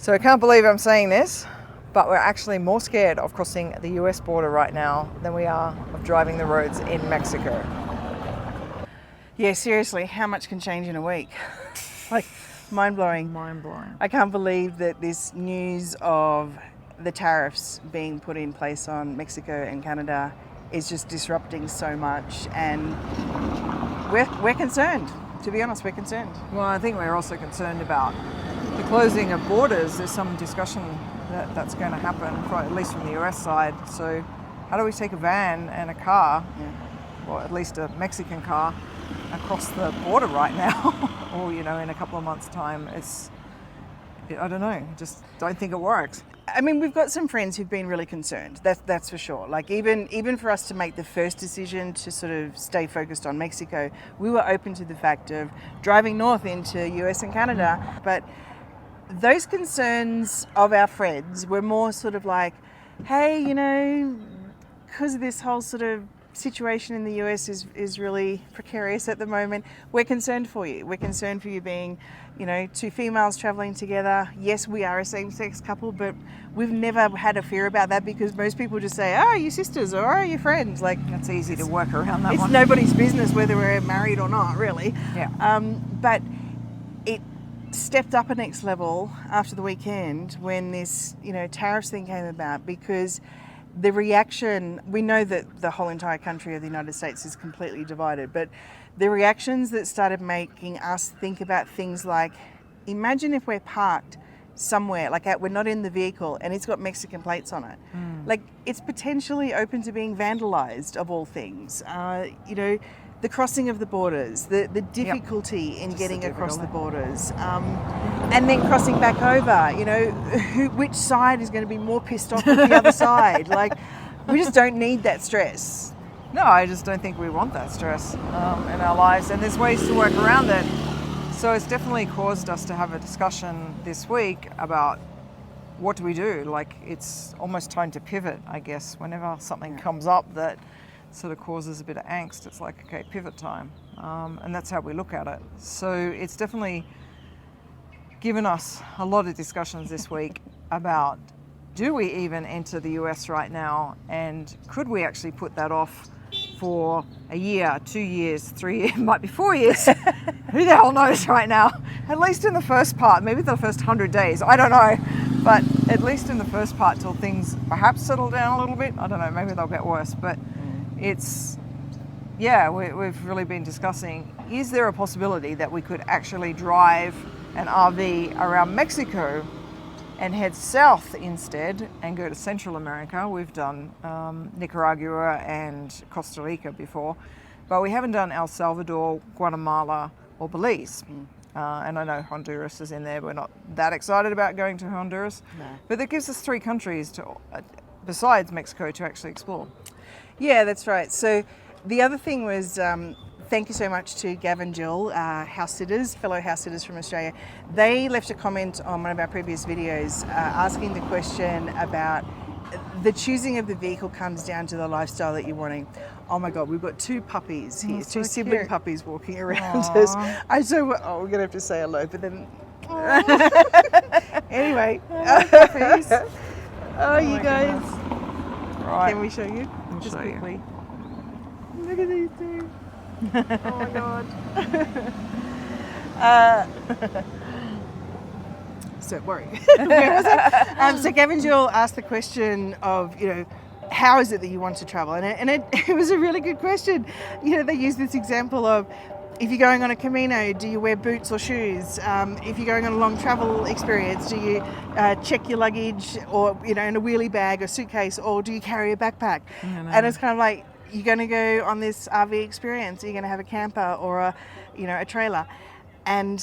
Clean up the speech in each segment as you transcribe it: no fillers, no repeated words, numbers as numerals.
So I can't believe I'm saying this, but we're actually more scared of crossing the US border right now than we are of driving the roads in Mexico. Yeah, seriously, how much can change in a week? Like, mind-blowing. Mind-blowing. I can't believe that this news of the tariffs being put in place on Mexico and Canada is just disrupting so much, and we're concerned. To be honest, we're concerned. Well, I think we're also concerned about the closing of borders. There's some discussion that that's going to happen, at least from the US side. So how do we take a van and a car, or at least a Mexican car, across the border right now? Or, you know, in a couple of months' time? I don't know, just don't think it works. I mean, we've got some friends who've been really concerned, that's for sure. Like, even for us to make the first decision to sort of stay focused on Mexico, we were open to the fact of driving north into US and Canada. But those concerns of our friends were more sort of like, hey, you know, because of this whole sort of situation in the US is really precarious at the moment, we're concerned for you. We're concerned for you being, you know, two females traveling together. Yes, we are a same-sex couple, but we've never had a fear about that because most people just say, oh, you're sisters or oh, you're friends. Like, it's easy to work around that it's one. It's nobody's business whether we're married or not, really. Yeah. But it stepped up a next level after the weekend when this, you know, tariffs thing came about, because the reaction, we know that the whole entire country of the United States is completely divided, but the reactions that started making us think about things like, imagine if we're parked somewhere, like we're not in the vehicle and it's got Mexican plates on it. Like, it's potentially open to being vandalized, of all things. You know, the crossing of the borders, the difficulty in getting across the borders, and then crossing back over, you know, which side is going to be more pissed off with the other side? Like, we just don't need that stress. No, I just don't think we want that stress in our lives, and there's ways to work around it. So it's definitely caused us to have a discussion this week about what do we do? Like, it's almost time to pivot, I guess. Whenever something comes up that sort of causes a bit of angst, it's like, okay, pivot time. And that's how we look at it. So it's definitely given us a lot of discussions this week about, do we even enter the US right now? And could we actually put that off for a year, 2 years, 3 years, might be 4 years? Who the hell knows right now? At least in the first part, maybe the first 100 days, I don't know. But at least in the first part, till things perhaps settle down a little bit. I don't know, maybe they'll get worse. But it's, yeah, we've really been discussing, is there a possibility that we could actually drive an RV around Mexico and head south instead and go to Central America? We've done Nicaragua and Costa Rica before, but we haven't done El Salvador, Guatemala or Belize. And I know Honduras is in there. We're not that excited about going to Honduras, but that gives us 3 countries to, besides Mexico, to actually explore. Yeah, that's right. So the other thing was, thank you so much to Gav and Jill, house sitters, fellow house sitters from Australia. They left a comment on one of our previous videos asking the question about the choosing of the vehicle comes down to the lifestyle that you're wanting. Oh my God, we've got 2 puppies here, so 2 sibling cute. puppies walking around us. We're going to have to say hello, but then... Anyway. Oh, you guys. Right. Can we show you? Just show you. quickly. Look at these 2. Oh my God. So worry. Where was it? So Gav and Jill asked the question of, you know, how is it that you want to travel? And it was a really good question. You know, they used this example of, if you're going on a Camino, do you wear boots or shoes? If you're going on a long travel experience, do you check your luggage or, you know, in a wheelie bag or suitcase, or do you carry a backpack? And it's kind of like, you're going to go on this RV experience, you're going to have a camper or a, you know, a trailer. And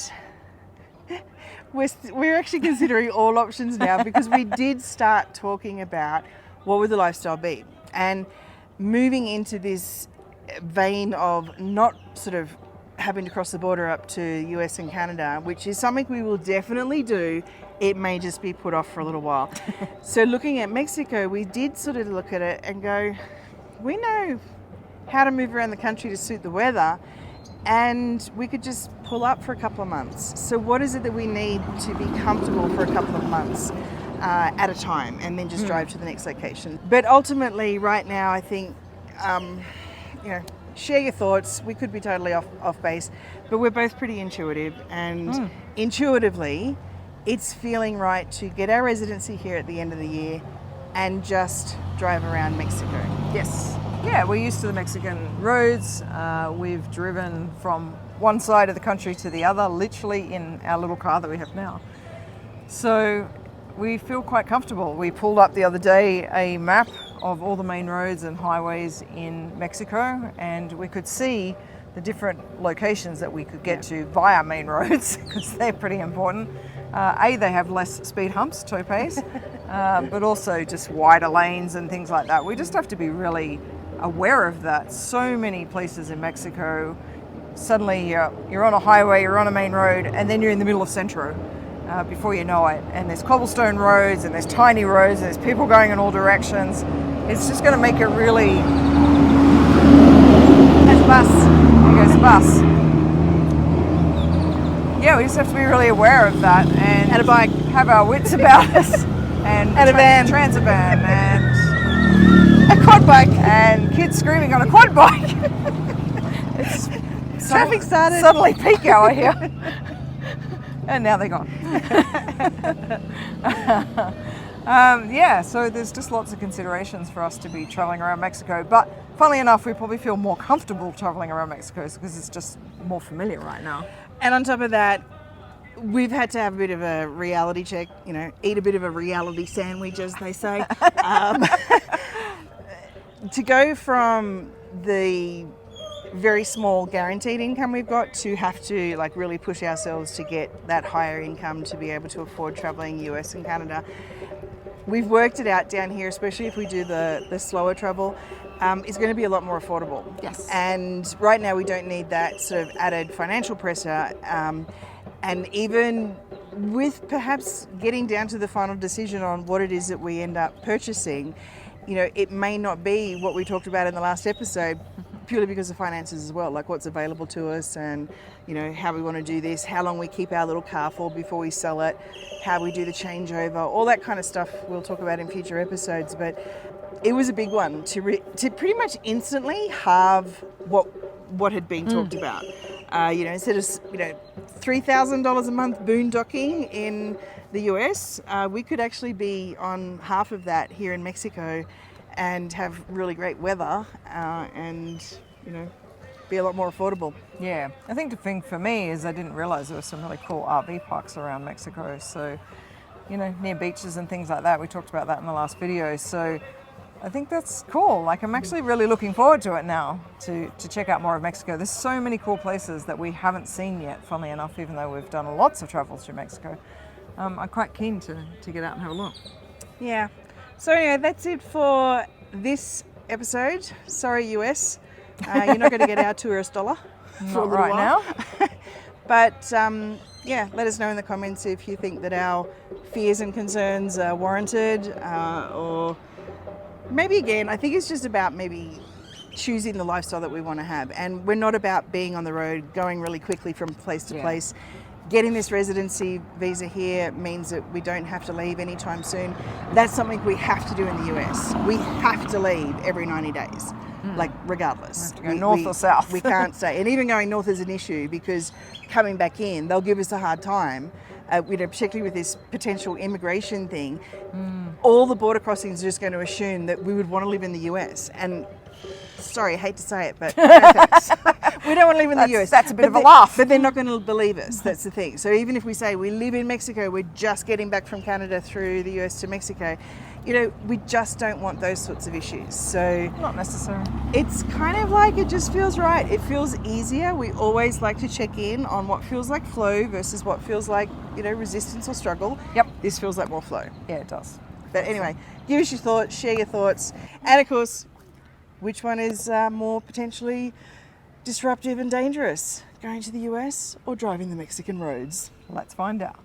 we're actually considering all options now, because we did start talking about what would the lifestyle be, and moving into this vein of not sort of having to cross the border up to US and Canada, which is something we will definitely do. It may just be put off for a little while. So looking at Mexico, we did sort of look at it and go, we know how to move around the country to suit the weather, and we could just pull up for a couple of months. So what is it that we need to be comfortable for a couple of months at a time, and then just drive to the next location? But ultimately, right now, I think, share your thoughts. We could be totally off base, but we're both pretty intuitive, and intuitively, it's feeling right to get our residency here at the end of the year and just drive around Mexico. Yes. Yeah, we're used to the Mexican roads. We've driven from one side of the country to the other, literally in our little car that we have now. So we feel quite comfortable. We pulled up the other day a map of all the main roads and highways in Mexico, and we could see the different locations that we could get to via main roads, because they're pretty important. They have less speed humps, topes, but also just wider lanes and things like that. We just have to be really aware of that. So many places in Mexico, suddenly you're on a highway, you're on a main road, and then you're in the middle of Centro before you know it. And there's cobblestone roads, and there's tiny roads, and there's people going in all directions. It's just going to make it really... There's a bus. There goes the bus. Yeah, we just have to be really aware of that, and a bike, have our wits about us, and a van, transit van, and a quad bike, and kids screaming on a quad bike. It's traffic started. Suddenly peak hour here, and now they're gone. So there's just lots of considerations for us to be traveling around Mexico. But funnily enough, we probably feel more comfortable traveling around Mexico because it's just more familiar right now. And on top of that, we've had to have a bit of a reality check, eat a bit of a reality sandwich, as they say. To go from the very small guaranteed income we've got to have to really push ourselves to get that higher income to be able to afford traveling US and Canada. We've worked it out down here, especially if we do the slower travel. Is going to be a lot more affordable. Yes. And right now we don't need that sort of added financial pressure. And even with perhaps getting down to the final decision on what it is that we end up purchasing, it may not be what we talked about in the last episode, purely because of finances as well, like what's available to us, and how we want to do this, how long we keep our little car for before we sell it, how we do the changeover, all that kind of stuff we'll talk about in future episodes. But it was a big one to pretty much instantly halve what had been talked about. Instead of $3,000 a month boondocking in the US, we could actually be on half of that here in Mexico and have really great weather and be a lot more affordable. Yeah, I think the thing for me is I didn't realize there were some really cool RV parks around Mexico. So, near beaches and things like that. We talked about that in the last video. So I think that's cool. I'm actually really looking forward to it now, to check out more of Mexico. There's so many cool places that we haven't seen yet, funnily enough, even though we've done lots of travels through Mexico. I'm quite keen to get out and have a look. Yeah. So anyway, that's it for this episode. Sorry, US. You're not going to get our tourist dollar for a little right while. Now. But let us know in the comments if you think that our fears and concerns are warranted, or maybe again, I think it's just about maybe choosing the lifestyle that we want to have. And we're not about being on the road, going really quickly from place to place. Getting this residency visa here means that we don't have to leave anytime soon. That's something we have to do in the US. We have to leave every 90 days, regardless. We have to go north or south. We can't stay. And even going north is an issue, because coming back in, they'll give us a hard time. Particularly with this potential immigration thing, all the border crossings are just going to assume that we would want to live in the US. And sorry, I hate to say it, but no thanks. We don't want to live in the US. That's a bit of a laugh. But they're not going to believe us. That's the thing. So even if we say we live in Mexico, we're just getting back from Canada through the US to Mexico, we just don't want those sorts of issues. So not necessary. It's kind of it just feels right. It feels easier. We always like to check in on what feels like flow versus what feels like, resistance or struggle. Yep. This feels like more flow. Yeah, it does. But anyway, give us your thoughts, share your thoughts. And of course, which one is more potentially disruptive and dangerous? Going to the US or driving the Mexican roads? Let's find out.